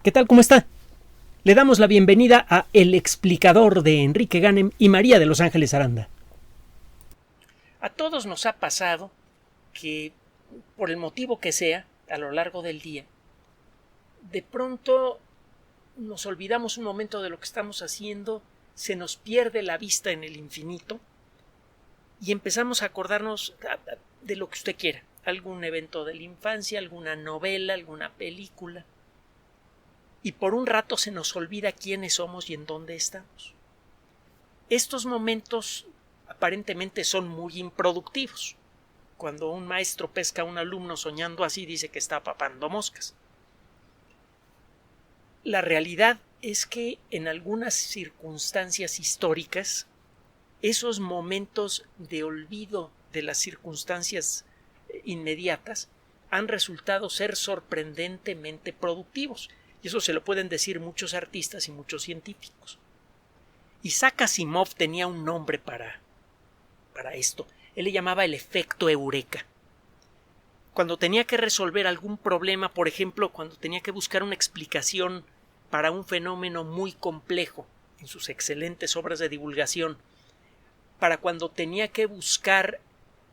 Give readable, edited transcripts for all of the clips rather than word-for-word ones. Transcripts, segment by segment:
¿Qué tal? ¿Cómo está? Le damos la bienvenida a El Explicador de Enrique Ganem y María de Los Ángeles Aranda. A todos nos ha pasado que, por el motivo que sea, a lo largo del día, de pronto nos olvidamos un momento de lo que estamos haciendo, se nos pierde la vista en el infinito y empezamos a acordarnos de lo que usted quiera, algún evento de la infancia, alguna novela, alguna película. Y por un rato se nos olvida quiénes somos y en dónde estamos. Estos momentos aparentemente son muy improductivos. Cuando un maestro pesca a un alumno soñando así, dice que está papando moscas. La realidad es que en algunas circunstancias históricas, esos momentos de olvido de las circunstancias inmediatas han resultado ser sorprendentemente productivos. Y eso se lo pueden decir muchos artistas y muchos científicos. Isaac Asimov tenía un nombre para esto. Él le llamaba el efecto eureka. Cuando tenía que resolver algún problema, por ejemplo, cuando tenía que buscar una explicación para un fenómeno muy complejo en sus excelentes obras de divulgación, para cuando tenía que buscar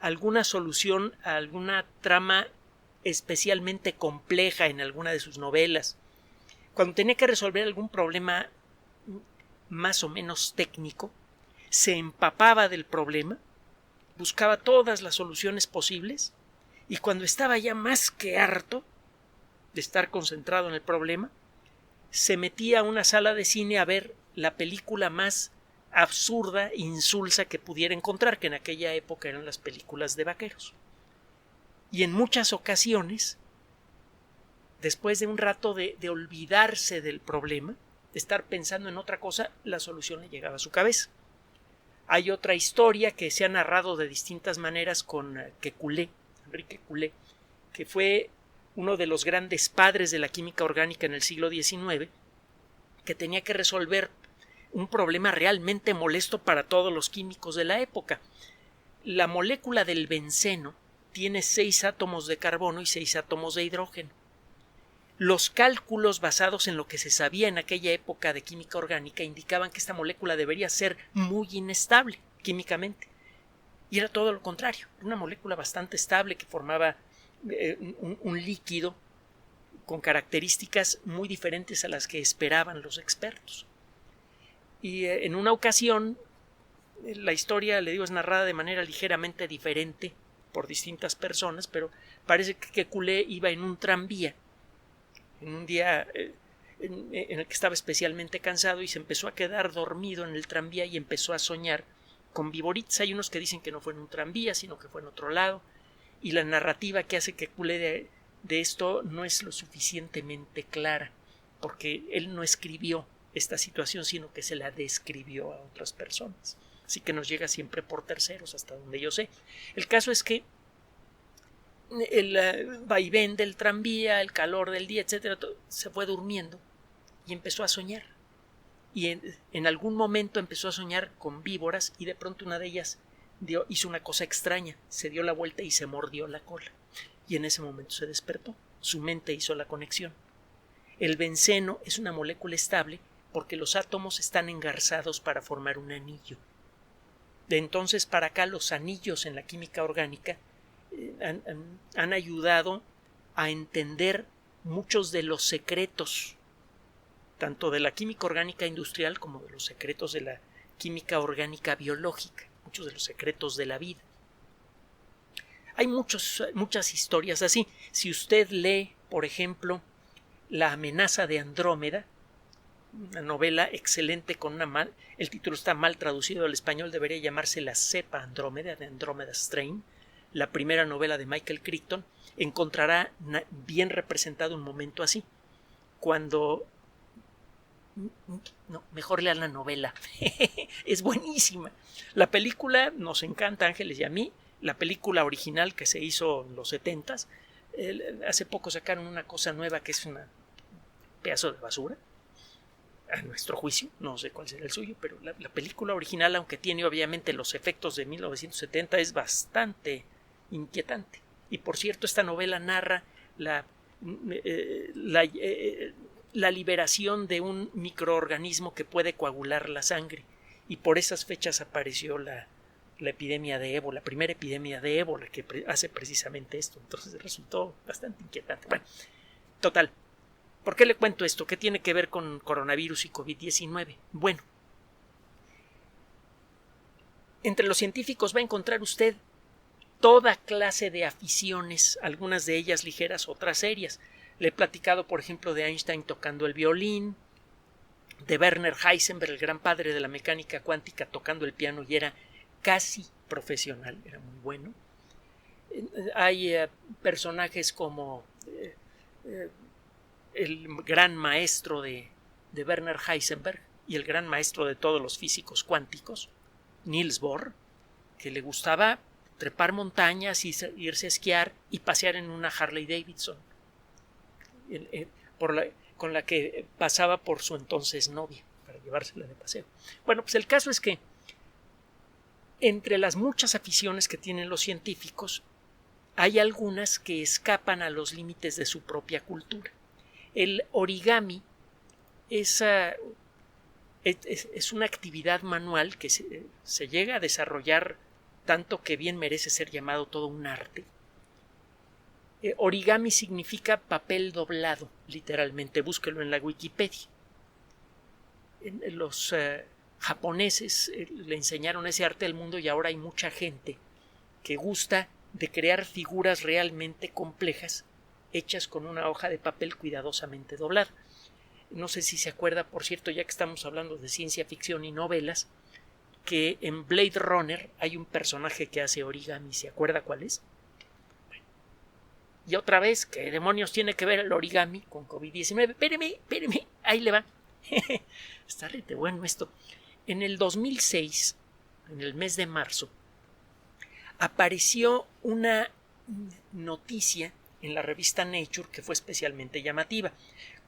alguna solución a alguna trama especialmente compleja en alguna de sus novelas, cuando tenía que resolver algún problema más o menos técnico, se empapaba del problema, buscaba todas las soluciones posibles y cuando estaba ya más que harto de estar concentrado en el problema, se metía a una sala de cine a ver la película más absurda e insulsa que pudiera encontrar, que en aquella época eran las películas de vaqueros. Y en muchas ocasiones, después de un rato de olvidarse del problema, de estar pensando en otra cosa, la solución le llegaba a su cabeza. Hay otra historia que se ha narrado de distintas maneras con Kekulé, Enrique Kekulé, que fue uno de los grandes padres de la química orgánica en el siglo XIX, que tenía que resolver un problema realmente molesto para todos los químicos de la época. La molécula del benceno tiene 6 átomos de carbono y 6 átomos de hidrógeno. Los cálculos basados en lo que se sabía en aquella época de química orgánica indicaban que esta molécula debería ser muy inestable químicamente. Y era todo lo contrario, una molécula bastante estable que formaba un líquido con características muy diferentes a las que esperaban los expertos. Y en una ocasión, la historia, le digo, es narrada de manera ligeramente diferente por distintas personas, pero parece que Kekulé iba en un tranvía en un día en el que estaba especialmente cansado y se empezó a quedar dormido en el tranvía y empezó a soñar con viboritas. Hay unos que dicen que no fue en un tranvía, sino que fue en otro lado, y la narrativa que hace Kekulé de esto no es lo suficientemente clara, porque él no escribió esta situación, sino que se la describió a otras personas. Así que nos llega siempre por terceros, hasta donde yo sé. El caso es que el vaivén del tranvía, el calor del día, etcétera, se fue durmiendo y empezó a soñar. Y en algún momento empezó a soñar con víboras y de pronto una de ellas hizo una cosa extraña, se dio la vuelta y se mordió la cola. Y en ese momento se despertó, su mente hizo la conexión. El benceno es una molécula estable porque los átomos están engarzados para formar un anillo. De entonces para acá los anillos en la química orgánica han ayudado a entender muchos de los secretos, tanto de la química orgánica industrial como de los secretos de la química orgánica biológica, muchos de los secretos de la vida. Hay muchas historias así. Si usted lee, por ejemplo, La amenaza de Andrómeda, una novela excelente con el título está mal traducido al español, debería llamarse La cepa Andrómeda, de Andrómeda Strain, la primera novela de Michael Crichton, encontrará bien representado un momento así. Cuando... No, mejor lean la novela. Es buenísima. La película nos encanta, Ángeles y a mí. La película original que se hizo en los 70s. Hace poco sacaron una cosa nueva que es un pedazo de basura. A nuestro juicio, no sé cuál será el suyo, pero la película original, aunque tiene obviamente los efectos de 1970, es bastante inquietante. Y por cierto, esta novela narra la liberación de un microorganismo que puede coagular la sangre. Y por esas fechas apareció la epidemia de ébola, la primera epidemia de ébola que hace precisamente esto. Entonces resultó bastante inquietante. Bueno, total. ¿Por qué le cuento esto? ¿Qué tiene que ver con coronavirus y COVID-19? Bueno, entre los científicos va a encontrar usted toda clase de aficiones, algunas de ellas ligeras, otras serias. Le he platicado, por ejemplo, de Einstein tocando el violín, de Werner Heisenberg, el gran padre de la mecánica cuántica, tocando el piano y era casi profesional, era muy bueno. Hay personajes como el gran maestro de Werner Heisenberg y el gran maestro de todos los físicos cuánticos, Niels Bohr, que le gustaba trepar montañas, irse a esquiar y pasear en una Harley Davidson, con la que pasaba por su entonces novia, para llevársela de paseo. Bueno, pues el caso es que entre las muchas aficiones que tienen los científicos, hay algunas que escapan a los límites de su propia cultura. El origami es una actividad manual que se llega a desarrollar tanto que bien merece ser llamado todo un arte. Origami significa papel doblado, literalmente. Búsquelo en la Wikipedia. Los japoneses le enseñaron ese arte al mundo y ahora hay mucha gente que gusta de crear figuras realmente complejas hechas con una hoja de papel cuidadosamente doblada. No sé si se acuerda, por cierto, ya que estamos hablando de ciencia ficción y novelas, que en Blade Runner hay un personaje que hace origami. ¿Se acuerda cuál es? Bueno. Y otra vez, ¿qué demonios tiene que ver el origami con COVID-19? Espéreme, ahí le va. Está rete bueno esto. En el 2006, en el mes de marzo, apareció una noticia en la revista Nature que fue especialmente llamativa.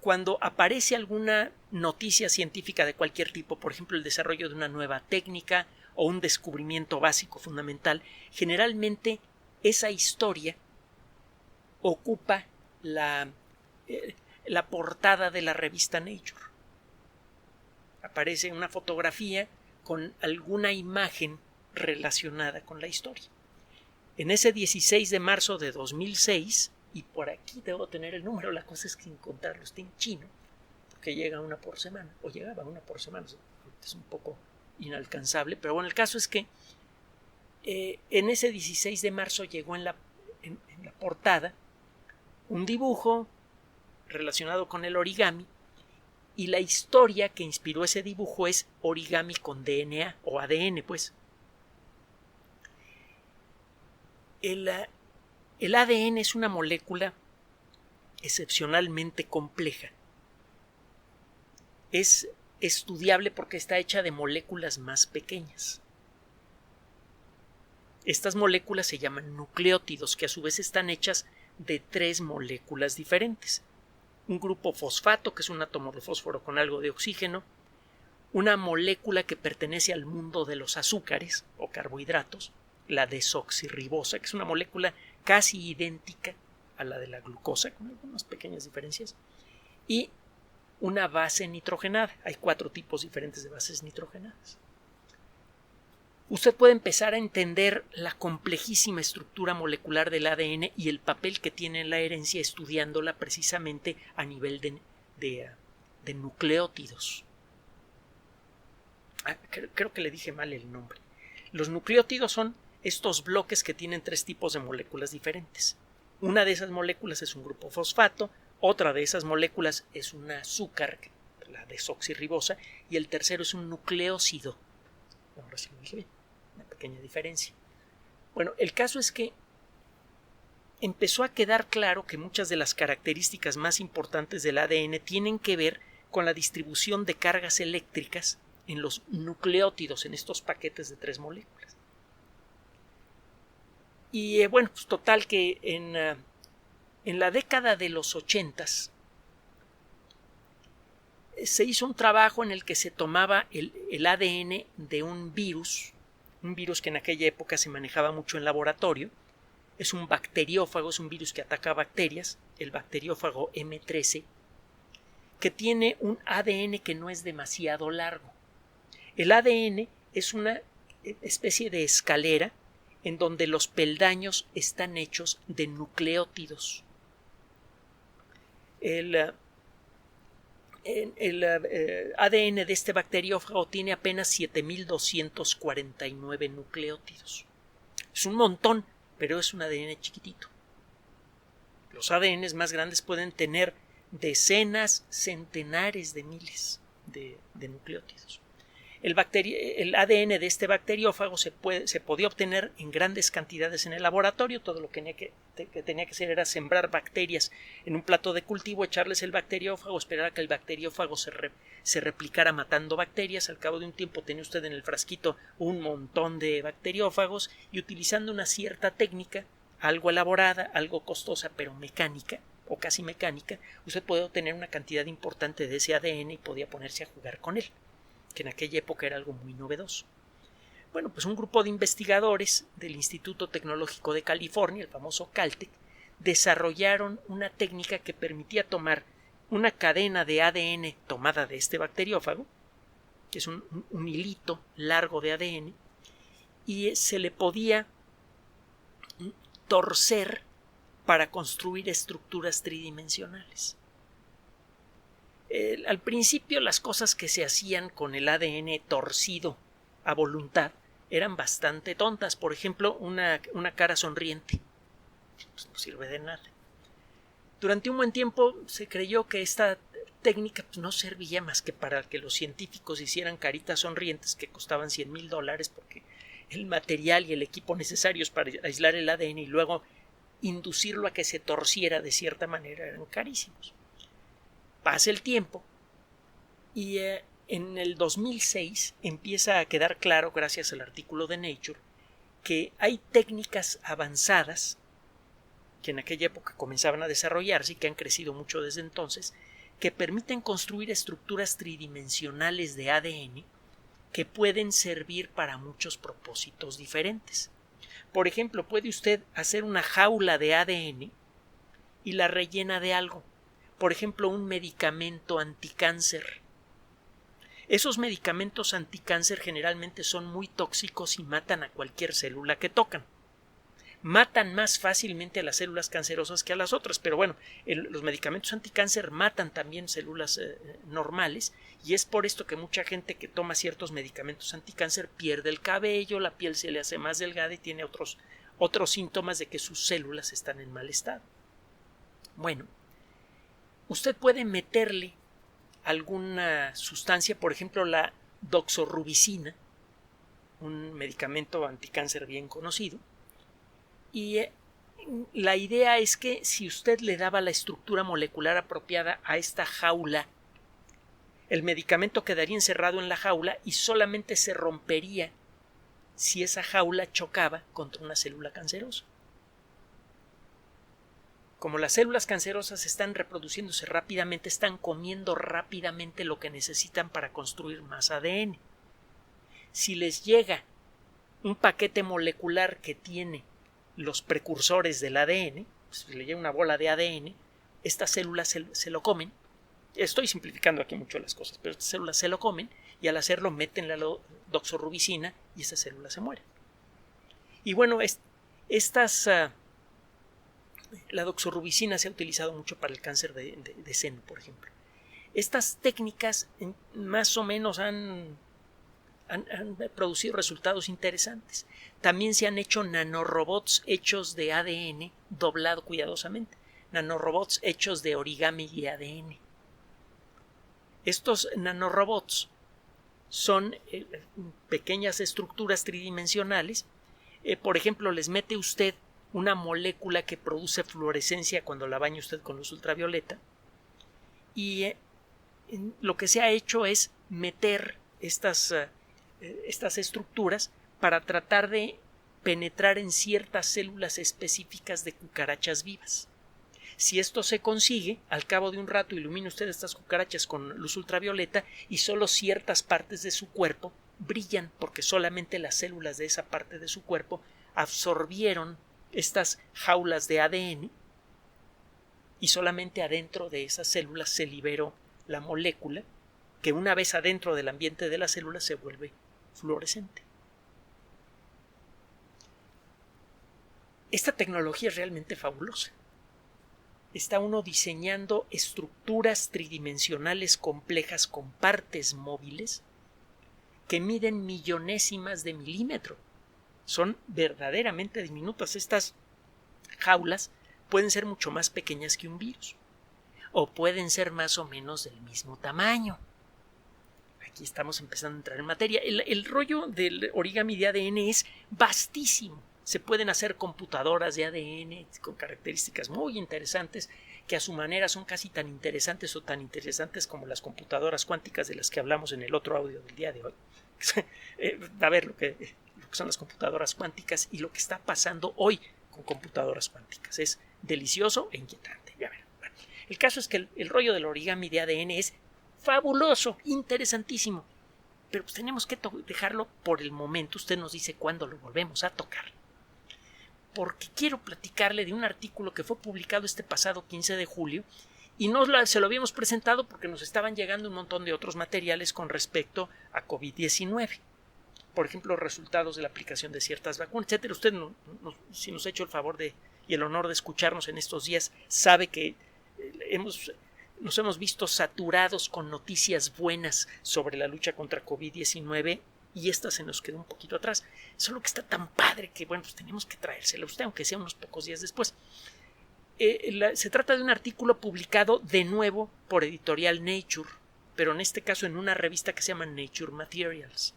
Cuando aparece alguna noticia científica de cualquier tipo, por ejemplo el desarrollo de una nueva técnica o un descubrimiento básico fundamental, generalmente esa historia ocupa la portada de la revista Nature. Aparece una fotografía con alguna imagen relacionada con la historia. En ese 16 de marzo de 2006, y por aquí debo tener el número, la cosa es que encontrarlo está en chino, porque llega una por semana, o llegaba una por semana, es un poco inalcanzable, pero bueno, el caso es que en ese 16 de marzo llegó en la portada un dibujo relacionado con el origami, y la historia que inspiró ese dibujo es origami con DNA, o ADN, pues. El ADN es una molécula excepcionalmente compleja. Es estudiable porque está hecha de moléculas más pequeñas. Estas moléculas se llaman nucleótidos, que a su vez están hechas de 3 moléculas diferentes. Un grupo fosfato, que es un átomo de fósforo con algo de oxígeno, una molécula que pertenece al mundo de los azúcares o carbohidratos, la desoxirribosa, que es una molécula casi idéntica a la de la glucosa, con algunas pequeñas diferencias, y una base nitrogenada. Hay 4 tipos diferentes de bases nitrogenadas. Usted puede empezar a entender la complejísima estructura molecular del ADN y el papel que tiene en la herencia estudiándola precisamente a nivel de nucleótidos. Creo que le dije mal el nombre. Los nucleótidos son estos bloques que tienen 3 tipos de moléculas diferentes. Una de esas moléculas es un grupo fosfato, otra de esas moléculas es un azúcar, la desoxirribosa, y el tercero es un nucleósido. Ahora sí lo dije bien, una pequeña diferencia. Bueno, el caso es que empezó a quedar claro que muchas de las características más importantes del ADN tienen que ver con la distribución de cargas eléctricas en los nucleótidos, en estos paquetes de 3 moléculas. Y bueno, pues total que en la década de los 80s se hizo un trabajo en el que se tomaba el ADN de un virus que en aquella época se manejaba mucho en laboratorio. Es un bacteriófago, es un virus que ataca bacterias, el bacteriófago M13, que tiene un ADN que no es demasiado largo. El ADN es una especie de escalera en donde los peldaños están hechos de nucleótidos. El ADN de este bacteriófago tiene apenas 7.249 nucleótidos. Es un montón, pero es un ADN chiquitito. Los ADNs más grandes pueden tener decenas, centenares de miles de nucleótidos. El ADN de este bacteriófago se podía obtener en grandes cantidades en el laboratorio. Todo lo que tenía que hacer era sembrar bacterias en un plato de cultivo, echarles el bacteriófago, esperar a que el bacteriófago se replicara matando bacterias. Al cabo de un tiempo tenía usted en el frasquito un montón de bacteriófagos y utilizando una cierta técnica, algo elaborada, algo costosa, pero mecánica o casi mecánica, usted podía obtener una cantidad importante de ese ADN y podía ponerse a jugar con él, que en aquella época era algo muy novedoso. Bueno, pues un grupo de investigadores del Instituto Tecnológico de California, el famoso Caltech, desarrollaron una técnica que permitía tomar una cadena de ADN tomada de este bacteriófago, que es un hilito largo de ADN, y se le podía torcer para construir estructuras tridimensionales. Al principio las cosas que se hacían con el ADN torcido a voluntad eran bastante tontas. Por ejemplo, una cara sonriente. Pues no sirve de nada. Durante un buen tiempo se creyó que esta técnica no servía más que para que los científicos hicieran caritas sonrientes que costaban $100,000 porque el material y el equipo necesarios para aislar el ADN y luego inducirlo a que se torciera de cierta manera eran carísimos. Pasa el tiempo y en el 2006 empieza a quedar claro, gracias al artículo de Nature, que hay técnicas avanzadas que en aquella época comenzaban a desarrollarse y que han crecido mucho desde entonces, que permiten construir estructuras tridimensionales de ADN que pueden servir para muchos propósitos diferentes. Por ejemplo, puede usted hacer una jaula de ADN y la rellena de algo. Por ejemplo, un medicamento anticáncer. Esos medicamentos anticáncer generalmente son muy tóxicos y matan a cualquier célula que tocan. Matan más fácilmente a las células cancerosas que a las otras, pero bueno, los medicamentos anticáncer matan también células normales y es por esto que mucha gente que toma ciertos medicamentos anticáncer pierde el cabello, la piel se le hace más delgada y tiene otros síntomas de que sus células están en mal estado. Bueno, usted puede meterle alguna sustancia, por ejemplo la doxorubicina, un medicamento anticáncer bien conocido, y la idea es que si usted le daba la estructura molecular apropiada a esta jaula, el medicamento quedaría encerrado en la jaula y solamente se rompería si esa jaula chocaba contra una célula cancerosa. Como las células cancerosas están reproduciéndose rápidamente, están comiendo rápidamente lo que necesitan para construir más ADN. Si les llega un paquete molecular que tiene los precursores del ADN, si le llega una bola de ADN, estas células se lo comen. Estoy simplificando aquí mucho las cosas, pero estas células se lo comen y al hacerlo meten la doxorubicina y esas células se mueren. Y bueno, la doxorubicina se ha utilizado mucho para el cáncer de seno, por ejemplo. Estas técnicas más o menos han producido resultados interesantes. También se han hecho nanorobots hechos de ADN doblado cuidadosamente, nanorobots hechos de origami y ADN. Estos nanorobots son pequeñas estructuras tridimensionales. Por ejemplo, les mete usted una molécula que produce fluorescencia cuando la baña usted con luz ultravioleta y lo que se ha hecho es meter estas estructuras para tratar de penetrar en ciertas células específicas de cucarachas vivas. Si esto se consigue, al cabo de un rato ilumina usted estas cucarachas con luz ultravioleta y solo ciertas partes de su cuerpo brillan porque solamente las células de esa parte de su cuerpo absorbieron estas jaulas de ADN y solamente adentro de esas células se liberó la molécula que una vez adentro del ambiente de la célula se vuelve fluorescente. Esta tecnología es realmente fabulosa. Está uno diseñando estructuras tridimensionales complejas con partes móviles que miden millonésimas de milímetro. Son verdaderamente diminutas. Estas jaulas pueden ser mucho más pequeñas que un virus o pueden ser más o menos del mismo tamaño. Aquí estamos empezando a entrar en materia. El rollo del origami de ADN es vastísimo. Se pueden hacer computadoras de ADN con características muy interesantes que a su manera son casi tan interesantes o tan interesantes como las computadoras cuánticas de las que hablamos en el otro audio del día de hoy. Va a ver lo que son las computadoras cuánticas y lo que está pasando hoy con computadoras cuánticas. Es delicioso e inquietante. Ya verán. Bueno, el caso es que el rollo del origami de ADN es fabuloso, interesantísimo, pero pues tenemos que dejarlo por el momento. Usted nos dice cuándo lo volvemos a tocar, porque quiero platicarle de un artículo que fue publicado este pasado 15 de julio y se lo habíamos presentado porque nos estaban llegando un montón de otros materiales con respecto a COVID-19. Por ejemplo, resultados de la aplicación de ciertas vacunas, etcétera. Usted, si nos ha hecho el favor y el honor de escucharnos en estos días, sabe que nos hemos visto saturados con noticias buenas sobre la lucha contra COVID-19 y esta se nos quedó un poquito atrás. Solo que está tan padre que, bueno, pues tenemos que traérsela a usted, aunque sea unos pocos días después. Se trata de un artículo publicado de nuevo por editorial Nature, pero en este caso en una revista que se llama Nature Materials.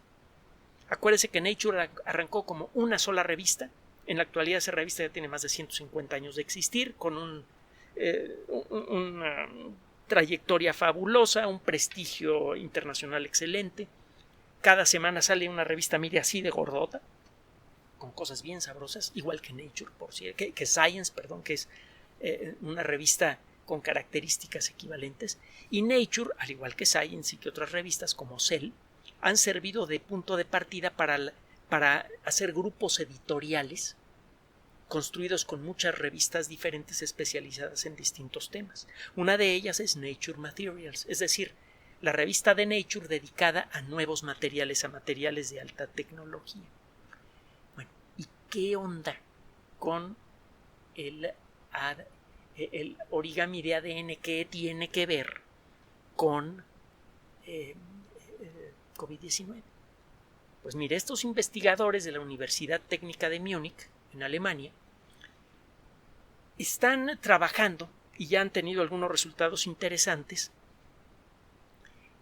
Acuérdese que Nature arrancó como una sola revista. En la actualidad esa revista ya tiene más de 150 años de existir, con una trayectoria fabulosa, un prestigio internacional excelente. Cada semana sale una revista, mire, así de gordota, con cosas bien sabrosas, igual que Nature, por cierto, que Science, perdón, que es una revista con características equivalentes. Y Nature, al igual que Science y que otras revistas como Cell, han servido de punto de partida para hacer grupos editoriales construidos con muchas revistas diferentes especializadas en distintos temas. Una de ellas es Nature Materials, es decir, la revista de Nature dedicada a nuevos materiales, a materiales de alta tecnología. Bueno, ¿y qué onda con el origami de ADN? ¿Qué tiene que ver con COVID-19? Pues mire, estos investigadores de la Universidad Técnica de Múnich, en Alemania, están trabajando y ya han tenido algunos resultados interesantes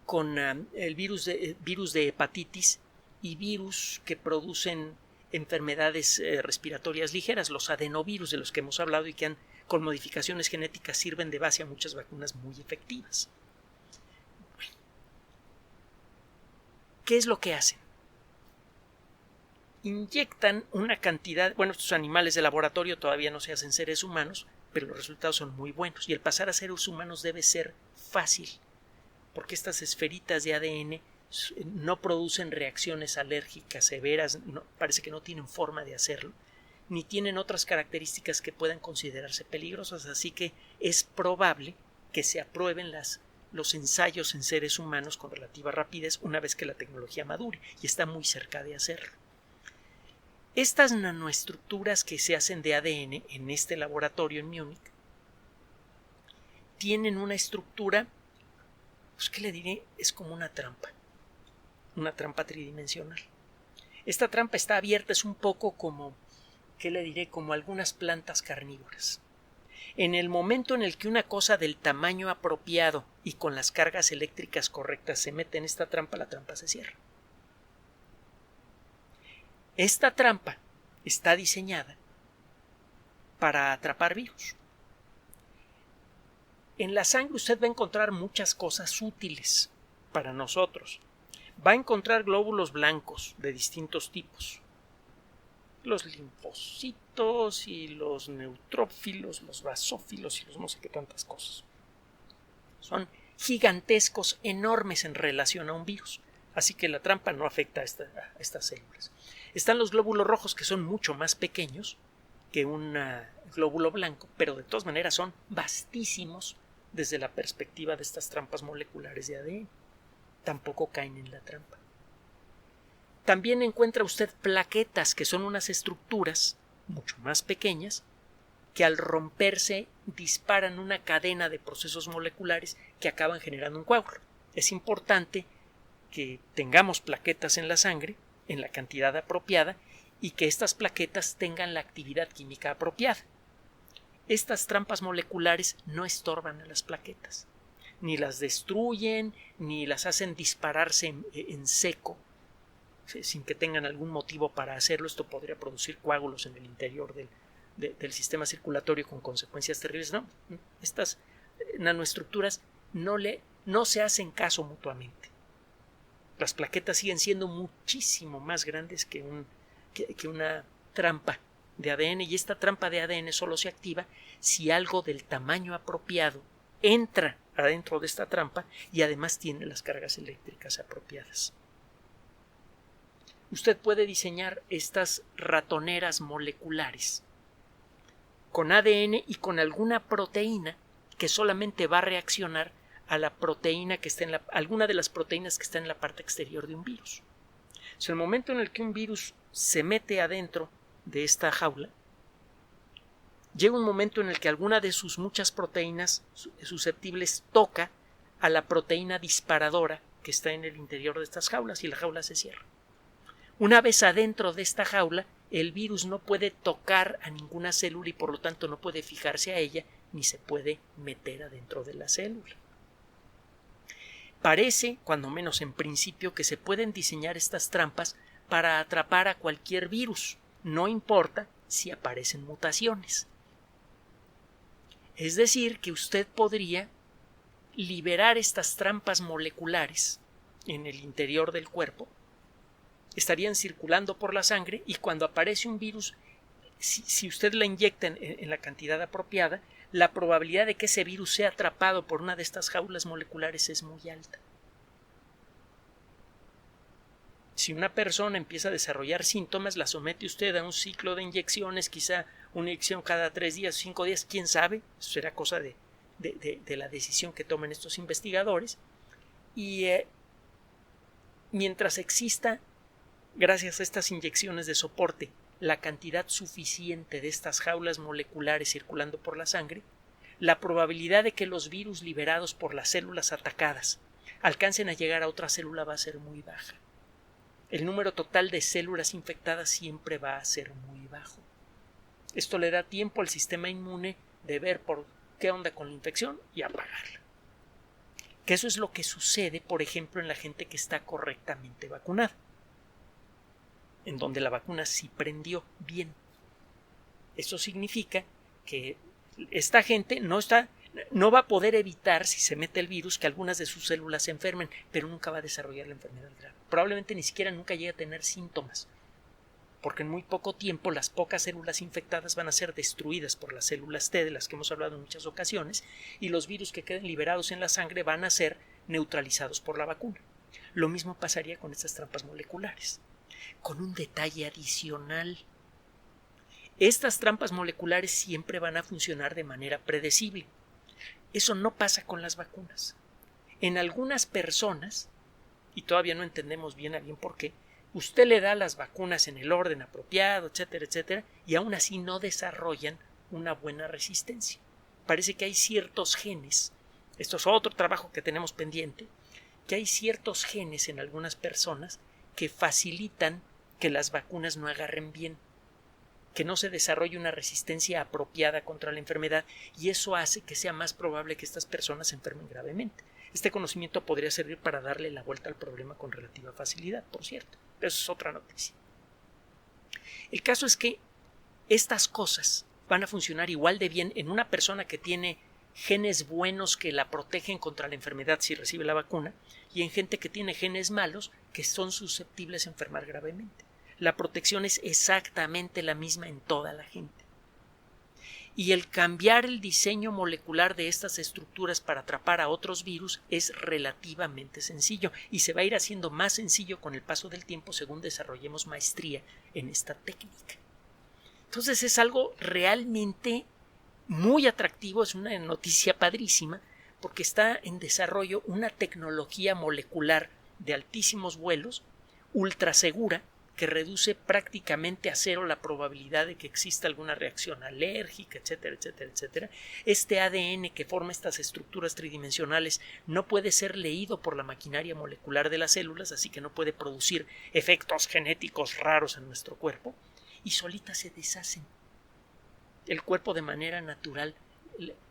con el virus de hepatitis y virus que producen enfermedades respiratorias ligeras, los adenovirus de los que hemos hablado y que con modificaciones genéticas sirven de base a muchas vacunas muy efectivas. Bueno, ¿qué es lo que hacen? Inyectan una cantidad, bueno, estos animales de laboratorio todavía no se hacen seres humanos, pero los resultados son muy buenos y el pasar a seres humanos debe ser fácil, porque estas esferitas de ADN no producen reacciones alérgicas severas, parece que no tienen forma de hacerlo, ni tienen otras características que puedan considerarse peligrosas, así que es probable que se aprueben los ensayos en seres humanos con relativa rapidez una vez que la tecnología madure, y está muy cerca de hacerlo. Estas nanoestructuras que se hacen de ADN en este laboratorio en Múnich tienen una estructura, pues ¿qué le diré? Es como una trampa tridimensional. Esta trampa está abierta, es un poco como, ¿qué le diré? Como algunas plantas carnívoras. En el momento en el que una cosa del tamaño apropiado y con las cargas eléctricas correctas se mete en esta trampa, la trampa se cierra. Esta trampa está diseñada para atrapar virus. En la sangre usted va a encontrar muchas cosas útiles para nosotros. Va a encontrar glóbulos blancos de distintos tipos. Los linfocitos y los neutrófilos, los basófilos y los no sé qué tantas cosas. Son gigantescos, enormes en relación a un virus. Así que la trampa no afecta a estas células. Están los glóbulos rojos, que son mucho más pequeños que un glóbulo blanco, pero de todas maneras son vastísimos desde la perspectiva de estas trampas moleculares de ADN. Tampoco caen en la trampa. También encuentra usted plaquetas, que son unas estructuras mucho más pequeñas que al romperse disparan una cadena de procesos moleculares que acaban generando un coágulo. Es importante que tengamos plaquetas en la sangre en la cantidad apropiada y que estas plaquetas tengan la actividad química apropiada. Estas trampas moleculares no estorban a las plaquetas, ni las destruyen, ni las hacen dispararse en seco, sin que tengan algún motivo para hacerlo. Esto podría producir coágulos en el interior del sistema circulatorio con consecuencias terribles. No, estas nanoestructuras no se hacen caso mutuamente. Las plaquetas siguen siendo muchísimo más grandes que una trampa de ADN, y esta trampa de ADN solo se activa si algo del tamaño apropiado entra adentro de esta trampa y además tiene las cargas eléctricas apropiadas. Usted puede diseñar estas ratoneras moleculares con ADN y con alguna proteína que solamente va a reaccionar a la proteína que está alguna de las proteínas que está en la parte exterior de un virus. En el momento en el que un virus se mete adentro de esta jaula, llega un momento en el que alguna de sus muchas proteínas susceptibles toca a la proteína disparadora que está en el interior de estas jaulas y la jaula se cierra. Una vez adentro de esta jaula, el virus no puede tocar a ninguna célula y por lo tanto no puede fijarse a ella ni se puede meter adentro de la célula. Parece, cuando menos en principio, que se pueden diseñar estas trampas para atrapar a cualquier virus, no importa si aparecen mutaciones. Es decir, que usted podría liberar estas trampas moleculares en el interior del cuerpo, estarían circulando por la sangre y cuando aparece un virus, si usted la inyecta en la cantidad apropiada, la probabilidad de que ese virus sea atrapado por una de estas jaulas moleculares es muy alta. Si una persona empieza a desarrollar síntomas, la somete usted a un ciclo de inyecciones, quizá una inyección cada 3 días, 5 días, quién sabe, eso será cosa de la decisión que tomen estos investigadores. Y mientras exista, gracias a estas inyecciones de soporte, la cantidad suficiente de estas jaulas moleculares circulando por la sangre, la probabilidad de que los virus liberados por las células atacadas alcancen a llegar a otra célula va a ser muy baja. El número total de células infectadas siempre va a ser muy bajo. Esto le da tiempo al sistema inmune de ver por qué onda con la infección y apagarla. Que eso es lo que sucede, por ejemplo, en la gente que está correctamente vacunada, en donde la vacuna sí prendió bien. Eso significa que esta gente no va a poder evitar, si se mete el virus, que algunas de sus células se enfermen, pero nunca va a desarrollar la enfermedad grave. Probablemente ni siquiera nunca llegue a tener síntomas, porque en muy poco tiempo las pocas células infectadas van a ser destruidas por las células T, de las que hemos hablado en muchas ocasiones, y los virus que queden liberados en la sangre van a ser neutralizados por la vacuna. Lo mismo pasaría con estas trampas moleculares, con un detalle adicional. Estas trampas moleculares siempre van a funcionar de manera predecible. Eso no pasa con las vacunas. En algunas personas, y todavía no entendemos bien a bien por qué, usted le da las vacunas en el orden apropiado, etcétera, etcétera, y aún así no desarrollan una buena resistencia. Parece que hay ciertos genes, esto es otro trabajo que tenemos pendiente, que hay ciertos genes en algunas personas que facilitan que las vacunas no agarren bien, que no se desarrolle una resistencia apropiada contra la enfermedad, y eso hace que sea más probable que estas personas se enfermen gravemente. Este conocimiento podría servir para darle la vuelta al problema con relativa facilidad, por cierto. Eso es otra noticia. El caso es que estas cosas van a funcionar igual de bien en una persona que tiene genes buenos que la protegen contra la enfermedad si recibe la vacuna, y en gente que tiene genes malos que son susceptibles a enfermar gravemente. La protección es exactamente la misma en toda la gente. Y el cambiar el diseño molecular de estas estructuras para atrapar a otros virus es relativamente sencillo y se va a ir haciendo más sencillo con el paso del tiempo según desarrollemos maestría en esta técnica. Entonces es algo realmente muy atractivo, es una noticia padrísima, porque está en desarrollo una tecnología molecular de altísimos vuelos, ultra segura, que reduce prácticamente a cero la probabilidad de que exista alguna reacción alérgica, etcétera, etcétera, etcétera. Este ADN que forma estas estructuras tridimensionales no puede ser leído por la maquinaria molecular de las células, así que no puede producir efectos genéticos raros en nuestro cuerpo, y solitas se deshacen. El cuerpo de manera natural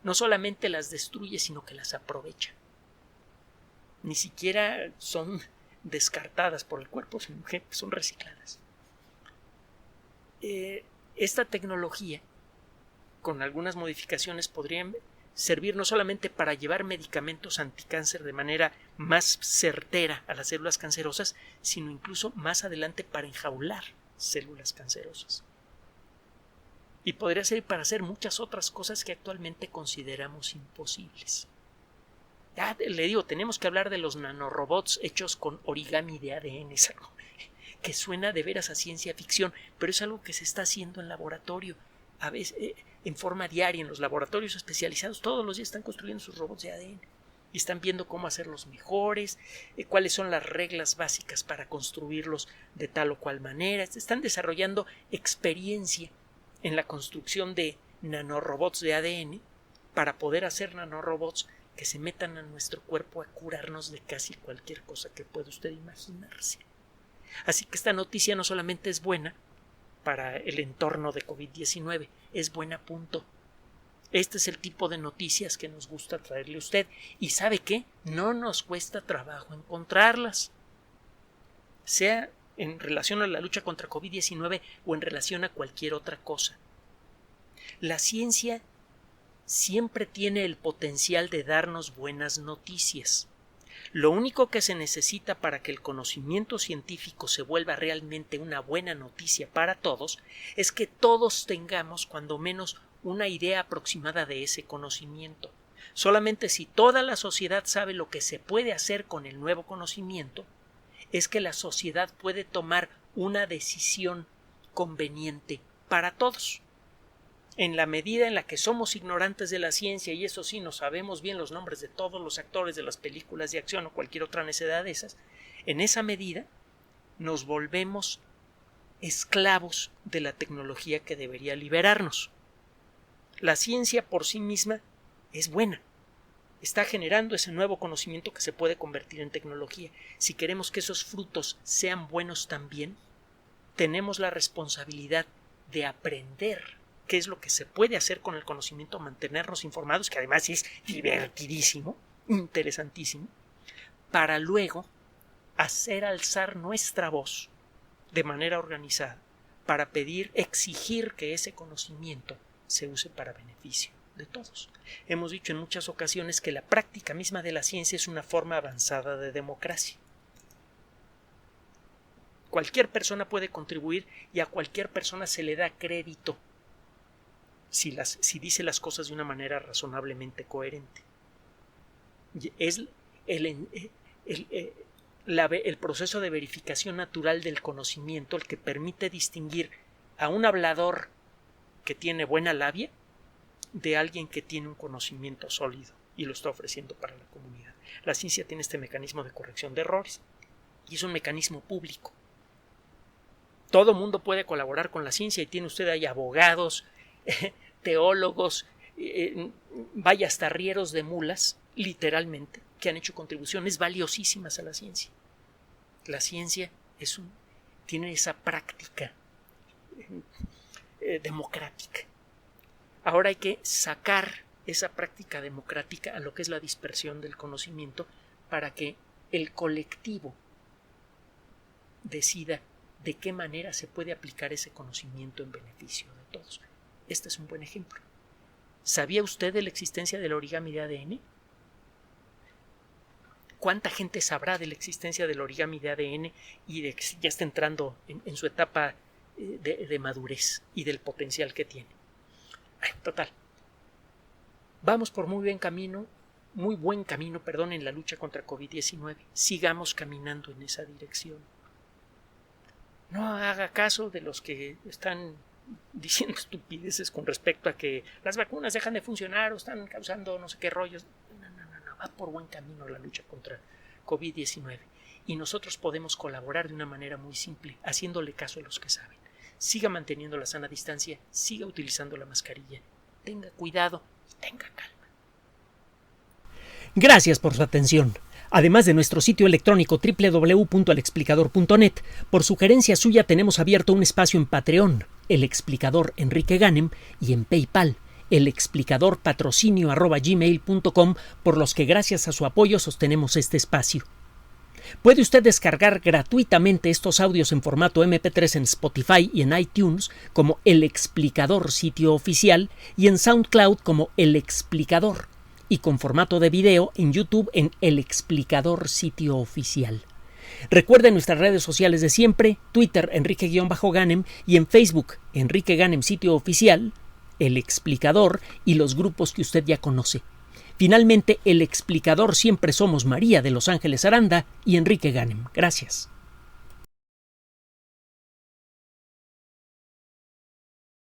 no solamente las destruye, sino que las aprovecha. Ni siquiera son descartadas por el cuerpo, sino que son recicladas. Esta tecnología, con algunas modificaciones, podría servir no solamente para llevar medicamentos anticáncer de manera más certera a las células cancerosas, sino incluso más adelante para enjaular células cancerosas. Y podría servir para hacer muchas otras cosas que actualmente consideramos imposibles. Ya le digo, tenemos que hablar de los nanorobots hechos con origami de ADN. Es algo que suena de veras a ciencia ficción, pero es algo que se está haciendo en laboratorio, a veces en forma diaria, en los laboratorios especializados. Todos los días están construyendo sus robots de ADN y están viendo cómo hacerlos mejores, cuáles son las reglas básicas para construirlos de tal o cual manera. Están desarrollando experiencia en la construcción de nanorobots de ADN para poder hacer nanorobots que se metan a nuestro cuerpo a curarnos de casi cualquier cosa que pueda usted imaginarse. Así que esta noticia no solamente es buena para el entorno de COVID-19, es buena punto. Este es el tipo de noticias que nos gusta traerle a usted. ¿Y sabe qué? No nos cuesta trabajo encontrarlas. Sea en relación a la lucha contra COVID-19 o en relación a cualquier otra cosa. La ciencia siempre tiene el potencial de darnos buenas noticias. Lo único que se necesita para que el conocimiento científico se vuelva realmente una buena noticia para todos es que todos tengamos cuando menos una idea aproximada de ese conocimiento. Solamente si toda la sociedad sabe lo que se puede hacer con el nuevo conocimiento, es que la sociedad puede tomar una decisión conveniente para todos. En la medida en la que somos ignorantes de la ciencia, y eso sí, no sabemos bien los nombres de todos los actores de las películas de acción o cualquier otra necedad de esas, en esa medida nos volvemos esclavos de la tecnología que debería liberarnos. La ciencia por sí misma es buena. Está generando ese nuevo conocimiento que se puede convertir en tecnología. Si queremos que esos frutos sean buenos también, tenemos la responsabilidad de aprender qué es lo que se puede hacer con el conocimiento, mantenernos informados, que además es divertidísimo, interesantísimo, para luego hacer alzar nuestra voz de manera organizada para pedir, exigir que ese conocimiento se use para beneficio de todos. Hemos dicho en muchas ocasiones que la práctica misma de la ciencia es una forma avanzada de democracia. Cualquier persona puede contribuir y a cualquier persona se le da crédito si dice las cosas de una manera razonablemente coherente. Es el proceso de verificación natural del conocimiento el que permite distinguir a un hablador que tiene buena labia de alguien que tiene un conocimiento sólido y lo está ofreciendo para la comunidad. La ciencia tiene este mecanismo de corrección de errores y es un mecanismo público. Todo mundo puede colaborar con la ciencia y tiene usted ahí abogados, teólogos, vaya hasta arrieros de mulas, literalmente, que han hecho contribuciones valiosísimas a la ciencia. La ciencia tiene esa práctica democrática. Ahora hay que sacar esa práctica democrática a lo que es la dispersión del conocimiento para que el colectivo decida de qué manera se puede aplicar ese conocimiento en beneficio de todos. Este es un buen ejemplo. ¿Sabía usted de la existencia del origami de ADN? ¿Cuánta gente sabrá de la existencia del origami de ADN y de que ya está entrando en su etapa de madurez y del potencial que tiene? Total. Vamos por muy buen camino en la lucha contra COVID-19. Sigamos caminando en esa dirección. No haga caso de los que están diciendo estupideces con respecto a que las vacunas dejan de funcionar o están causando no sé qué rollos. No. Va por buen camino la lucha contra COVID-19 y nosotros podemos colaborar de una manera muy simple, haciéndole caso a los que saben. Siga manteniendo la sana distancia, siga utilizando la mascarilla, tenga cuidado y tenga calma. Gracias por su atención. Además de nuestro sitio electrónico www.alexplicador.net, por sugerencia suya tenemos abierto un espacio en Patreon, El Explicador Enrique Ganem, y en PayPal, elexplicadorpatrocinio@gmail.com, por los que gracias a su apoyo sostenemos este espacio. Puede usted descargar gratuitamente estos audios en formato MP3 en Spotify y en iTunes como El Explicador Sitio Oficial y en SoundCloud como El Explicador, y con formato de video en YouTube en El Explicador Sitio Oficial. Recuerde nuestras redes sociales de siempre, Twitter Enrique-Ganem y en Facebook Enrique Ganem Sitio Oficial, El Explicador y los grupos que usted ya conoce. Finalmente, El Explicador siempre somos María de Los Ángeles Aranda y Enrique Ganem. Gracias.